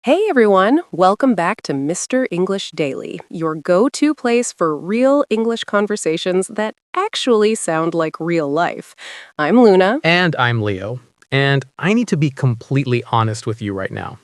Hey everyone, welcome back to Mr. English Daily, your go-to place for real English conversations that actually sound like real life. I'm Luna. And I'm Leo. And I need to be completely honest with you right now.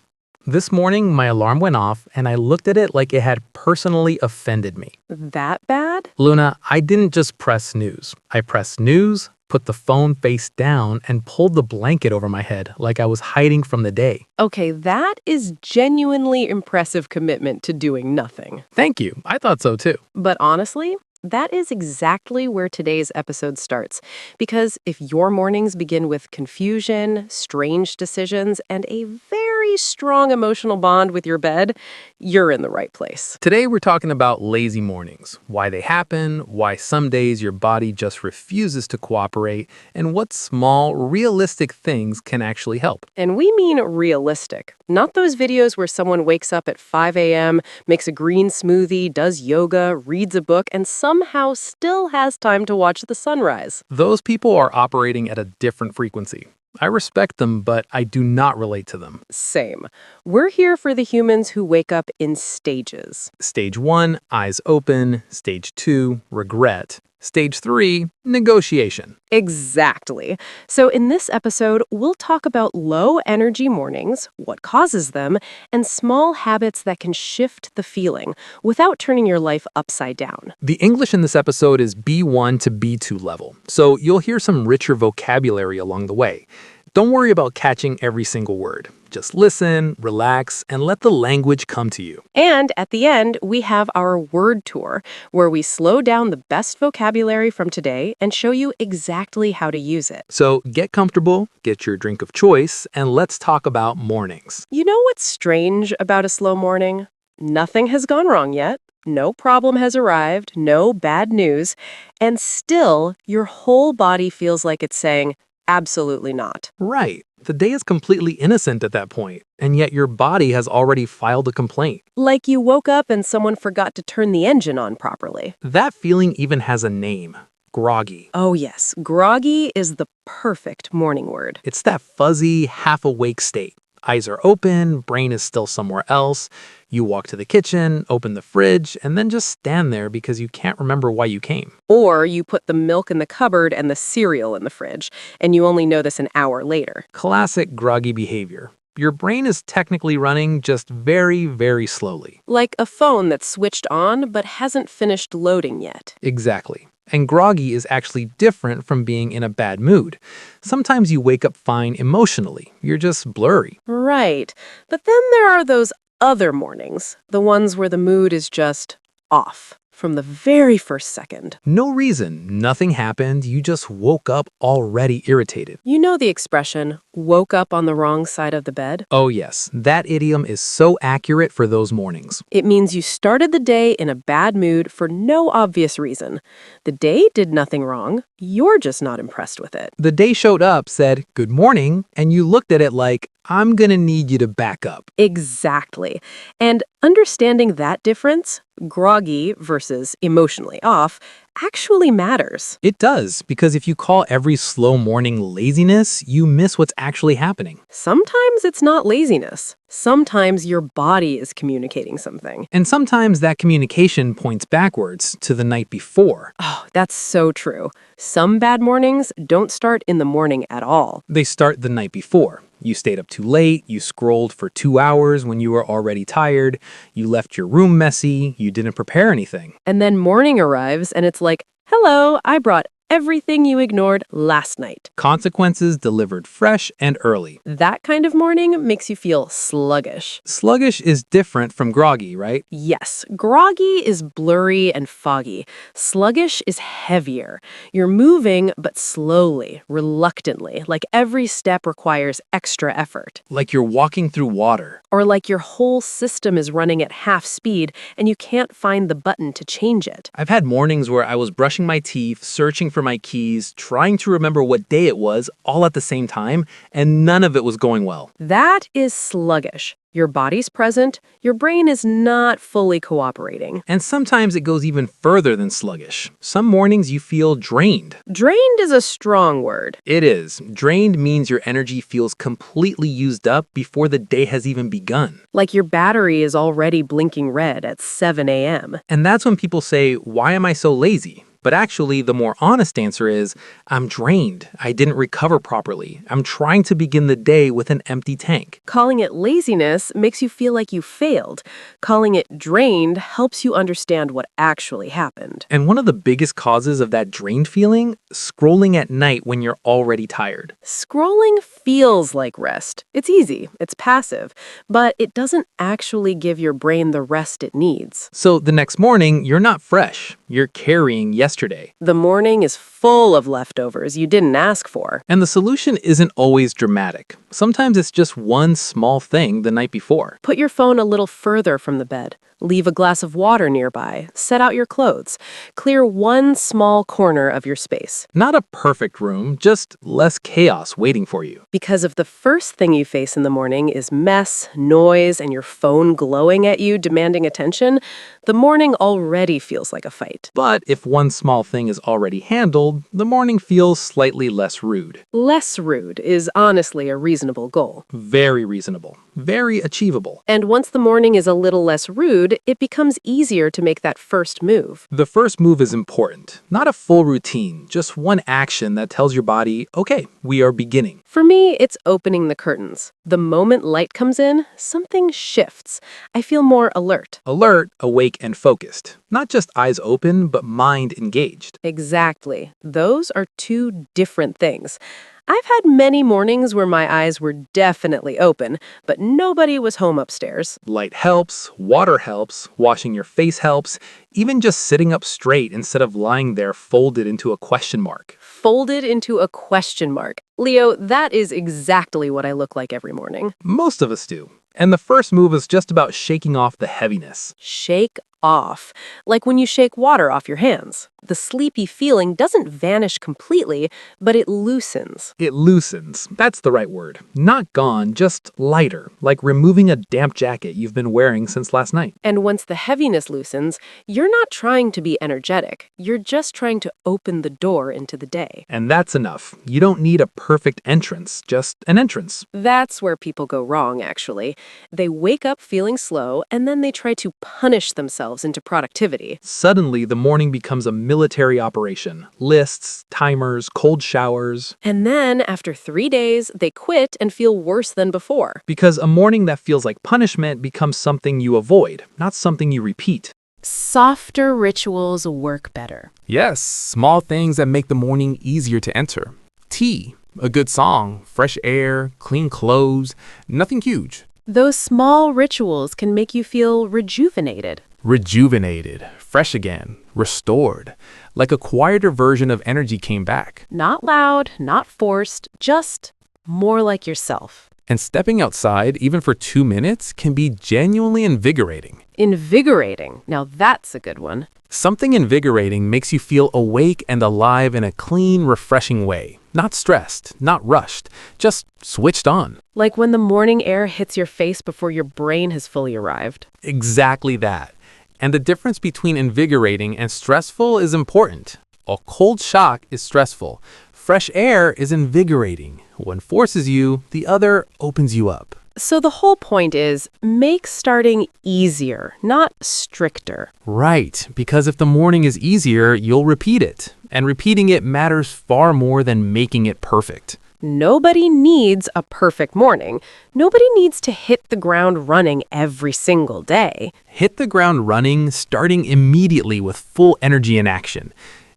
This morning, my alarm went off and I looked at it like it had personally offended me. That bad? Luna, I didn't just press snooze. I pressed snooze, put the phone face down, and pulled the blanket over my head like I was hiding from the day. Okay, that is genuinely impressive commitment to doing nothing. Thank you. I thought so too. But honestly, that is exactly where today's episode starts. Because if your mornings begin with confusion, strange decisions, and a very strong emotional bond with your bed, you're in the right place. Today, we're talking about lazy mornings, why they happen, why some days your body just refuses to cooperate, and what small, realistic things can actually help. And we mean realistic, not those videos where someone wakes up at 5 a.m., makes a green smoothie, does yoga, reads a book, and somehow still has time to watch the sunrise. Those people are operating at a different frequency. I respect them, but I do not relate to them. Same. We're here for the humans who wake up in stages. Stage 1, eyes open. Stage 2, regret. Stage 3, negotiation. Exactly. So in this episode, we'll talk about low energy mornings, what causes them, and small habits that can shift the feeling without turning your life upside down. The English in this episode is B1 to B2 level, so you'll hear some richer vocabulary along the way. Don't worry about catching every single word. Just listen, relax, and let the language come to you. And at the end, we have our word tour, where we slow down the best vocabulary from today and show you exactly how to use it. So get comfortable, get your drink of choice, and let's talk about mornings. You know what's strange about a slow morning? Nothing has gone wrong yet. No problem has arrived, no bad news, and still your whole body feels like it's saying, absolutely not. Right. The day is completely innocent at that point, and yet your body has already filed a complaint. Like you woke up and someone forgot to turn the engine on properly. That feeling even has a name, groggy. Oh yes, groggy is the perfect morning word. It's that fuzzy, half-awake state. Eyes are open, brain is still somewhere else. You walk to the kitchen, open the fridge, and then just stand there because you can't remember why you came. Or you put the milk in the cupboard and the cereal in the fridge, and you only notice an hour later. Classic groggy behavior. Your brain is technically running just very, very slowly. Like a phone that's switched on but hasn't finished loading yet. Exactly. And groggy is actually different from being in a bad mood. Sometimes you wake up fine emotionally. You're just blurry. Right. But then there are those other mornings, the ones where the mood is just off from the very first second. No reason, nothing happened, you just woke up already irritated. You know the expression, woke up on the wrong side of the bed? Oh yes, that idiom is so accurate for those mornings. It means you started the day in a bad mood for no obvious reason. The day did nothing wrong. You're just not impressed with it. The day showed up, said, "Good morning," and you looked at it like, "I'm gonna need you to back up." Exactly. And understanding that difference, groggy versus emotionally off, actually matters. It does, because if you call every slow morning laziness, you miss what's actually happening. Sometimes it's not laziness. Sometimes your body is communicating something. And sometimes that communication points backwards to the night before. Oh, that's so true. Some bad mornings don't start in the morning at all. They start the night before. You stayed up too late, you scrolled for 2 hours when you were already tired, you left your room messy, you didn't prepare anything. And then morning arrives and it's like, hello, I brought everything you ignored last night. Consequences delivered fresh and early. That kind of morning makes you feel sluggish. Sluggish is different from groggy, right? Yes, groggy is blurry and foggy. Sluggish is heavier. You're moving, but slowly, reluctantly, like every step requires extra effort. Like you're walking through water. Or like your whole system is running at half speed and you can't find the button to change it. I've had mornings where I was brushing my teeth, searching for for my keys, trying to remember what day it was all at the same time, and none of it was going well. That is sluggish. Your body's present, your brain is not fully cooperating. And sometimes it goes even further than sluggish. Some mornings you feel drained. Drained is a strong word. It is. Drained means your energy feels completely used up before the day has even begun. Like your battery is already blinking red at 7 a.m. And that's when people say, "Why am I so lazy?" But actually, the more honest answer is, I'm drained. I didn't recover properly. I'm trying to begin the day with an empty tank. Calling it laziness makes you feel like you failed. Calling it drained helps you understand what actually happened. And one of the biggest causes of that drained feeling, scrolling at night when you're already tired. Scrolling feels like rest. It's easy, it's passive, but it doesn't actually give your brain the rest it needs. So the next morning, you're not fresh. You're carrying yesterday. The morning is full of leftovers you didn't ask for. And the solution isn't always dramatic. Sometimes it's just one small thing the night before. Put your phone a little further from the bed. Leave a glass of water nearby. Set out your clothes. Clear one small corner of your space. Not a perfect room, just less chaos waiting for you. Because if the first thing you face in the morning is mess, noise, and your phone glowing at you demanding attention, the morning already feels like a fight. But if one small thing is already handled, the morning feels slightly less rude. Less rude is honestly a reasonable goal. Very reasonable. Very achievable. And once the morning is a little less rude, it becomes easier to make that first move. The first move is important. Not a full routine, just one action that tells your body, okay, we are beginning. For me, it's opening the curtains. The moment light comes in, something shifts. I feel more alert. Alert, awake, and focused. Not just eyes open, but mind engaged. Exactly. Those are two different things. I've had many mornings where my eyes were definitely open, but nobody was home upstairs. Light helps, water helps, washing your face helps, even just sitting up straight instead of lying there folded into a question mark. Folded into a question mark. Leo, that is exactly what I look like every morning. Most of us do. And the first move is just about shaking off the heaviness. Shake off. Like when you shake water off your hands. The sleepy feeling doesn't vanish completely, but it loosens. It loosens. That's the right word. Not gone, just lighter, like removing a damp jacket you've been wearing since last night. And once the heaviness loosens, you're not trying to be energetic. You're just trying to open the door into the day. And that's enough. You don't need a perfect entrance, just an entrance. That's where people go wrong, actually. They wake up feeling slow, and then they try to punish themselves into productivity. Suddenly, the morning becomes a military operation. Lists, timers, cold showers. And then, after 3 days, they quit and feel worse than before. Because a morning that feels like punishment becomes something you avoid, not something you repeat. Softer rituals work better. Yes, small things that make the morning easier to enter. Tea, a good song, fresh air, clean clothes, nothing huge. Those small rituals can make you feel rejuvenated. Rejuvenated, fresh again, restored, like a quieter version of energy came back. Not loud, not forced, just more like yourself. And stepping outside, even for 2 minutes, can be genuinely invigorating. Invigorating. Now that's a good one. Something invigorating makes you feel awake and alive in a clean, refreshing way. Not stressed, not rushed, just switched on. Like when the morning air hits your face before your brain has fully arrived. Exactly that. And the difference between invigorating and stressful is important. A cold shock is stressful. Fresh air is invigorating. One forces you, the other opens you up. So the whole point is, make starting easier, not stricter. Right, because if the morning is easier, you'll repeat it. And repeating it matters far more than making it perfect. Nobody needs a perfect morning. Nobody needs to hit the ground running every single day. Hit the ground running, starting immediately with full energy and action.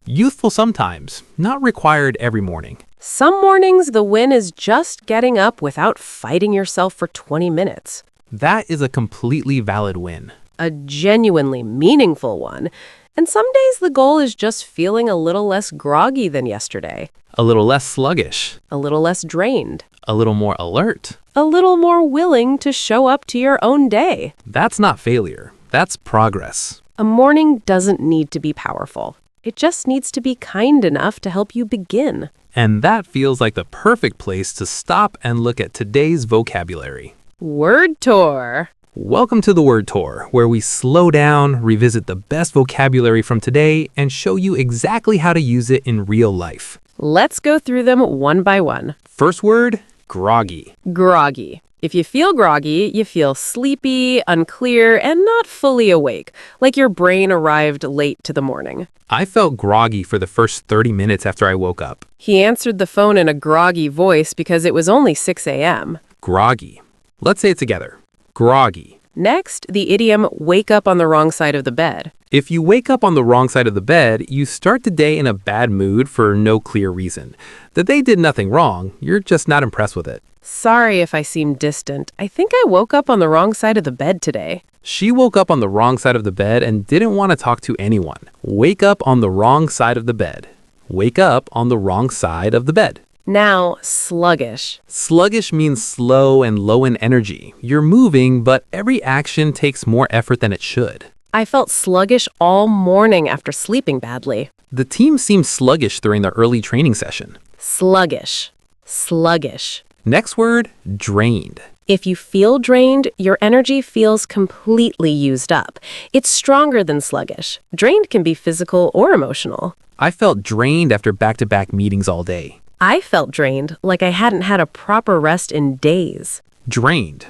Youthful sometimes, not required every morning. Some mornings, the win is just getting up without fighting yourself for 20 minutes. That is a completely valid win. A genuinely meaningful one. And some days the goal is just feeling a little less groggy than yesterday. A little less sluggish. A little less drained. A little more alert. A little more willing to show up to your own day. That's not failure. That's progress. A morning doesn't need to be powerful. It just needs to be kind enough to help you begin. And that feels like the perfect place to stop and look at today's vocabulary. Word tour. Welcome to the Word Tour, where we slow down, revisit the best vocabulary from today, and show you exactly how to use it in real life. Let's go through them one by one. First word, groggy. Groggy. If you feel groggy, you feel sleepy, unclear, and not fully awake, like your brain arrived late to the morning. I felt groggy for the first 30 minutes after I woke up. He answered the phone in a groggy voice because it was only 6 a.m. Groggy. Let's say it together. Groggy. Next, the idiom wake up on the wrong side of the bed. If you wake up on the wrong side of the bed, you start the day in a bad mood for no clear reason. The day did nothing wrong, you're just not impressed with it. Sorry if I seem distant. I think I woke up on the wrong side of the bed today. She woke up on the wrong side of the bed and didn't want to talk to anyone. Wake up on the wrong side of the bed. Wake up on the wrong side of the bed. Now, sluggish. Sluggish means slow and low in energy. You're moving, but every action takes more effort than it should. I felt sluggish all morning after sleeping badly. The team seemed sluggish during the early training session. Sluggish. Sluggish. Next word, drained. If you feel drained, your energy feels completely used up. It's stronger than sluggish. Drained can be physical or emotional. I felt drained after back-to-back meetings all day. I felt drained, like I hadn't had a proper rest in days. Drained.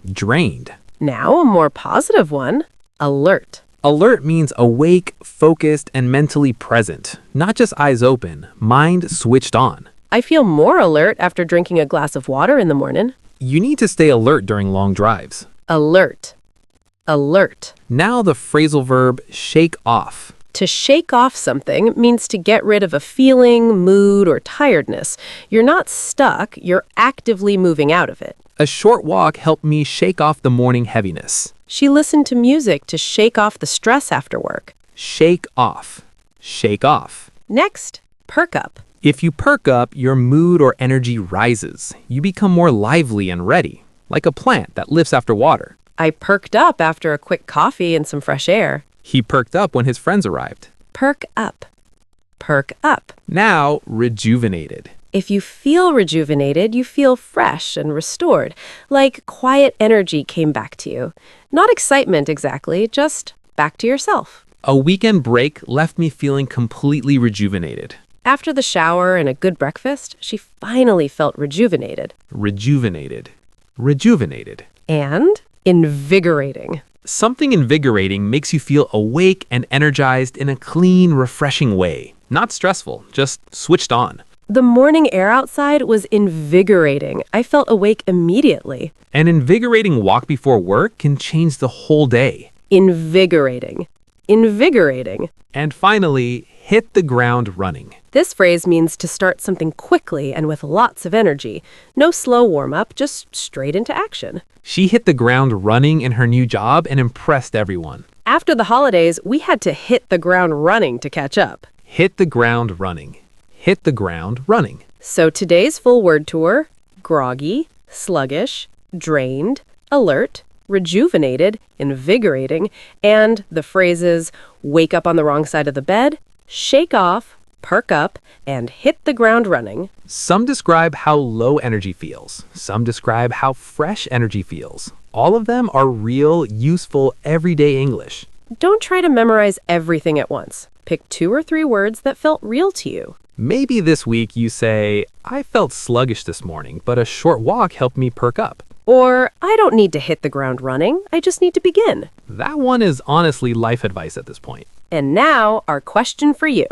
Drained. Now, a more positive one. Alert. Alert means awake, focused, and mentally present. Not just eyes open, mind switched on. I feel more alert after drinking a glass of water in the morning. You need to stay alert during long drives. Alert. Alert. Now the phrasal verb shake off. To shake off something means to get rid of a feeling, mood, or tiredness. You're not stuck, you're actively moving out of it. A short walk helped me shake off the morning heaviness. She listened to music to shake off the stress after work. Shake off. Shake off. Next, perk up. If you perk up, your mood or energy rises. You become more lively and ready, like a plant that lifts after water. I perked up after a quick coffee and some fresh air. He perked up when his friends arrived. Perk up. Perk up. Now, rejuvenated. If you feel rejuvenated, you feel fresh and restored, like quiet energy came back to you. Not excitement exactly, just back to yourself. A weekend break left me feeling completely rejuvenated. After the shower and a good breakfast, she finally felt rejuvenated. Rejuvenated. Rejuvenated. And invigorating. Something invigorating makes you feel awake and energized in a clean, refreshing way. Not stressful, just switched on. The morning air outside was invigorating. I felt awake immediately. An invigorating walk before work can change the whole day. Invigorating. Invigorating. And finally, hit the ground running. This phrase means to start something quickly and with lots of energy. No slow warm-up, just straight into action. She hit the ground running in her new job and impressed everyone. After the holidays, we had to hit the ground running to catch up. Hit the ground running. Hit the ground running. So today's full word tour: groggy, sluggish, drained, alert, rejuvenated, invigorating, and the phrases wake up on the wrong side of the bed, shake off, perk up, and hit the ground running. Some describe how low energy feels. Some describe how fresh energy feels. All of them are real, useful, everyday English. Don't try to memorize everything at once. Pick 2 or 3 words that felt real to you. Maybe this week you say, I felt sluggish this morning, but a short walk helped me perk up. Or, I don't need to hit the ground running, I just need to begin. That one is honestly life advice at this point. And now, our question for you.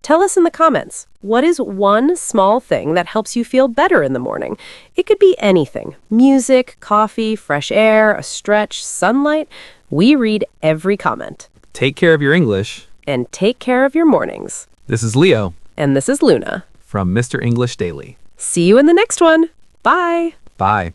Tell us in the comments, what is one small thing that helps you feel better in the morning? It could be anything. Music, coffee, fresh air, a stretch, sunlight. We read every comment. Take care of your English. And take care of your mornings. This is Leo. And this is Luna. From Mr. English Daily. See you in the next one. Bye. Bye.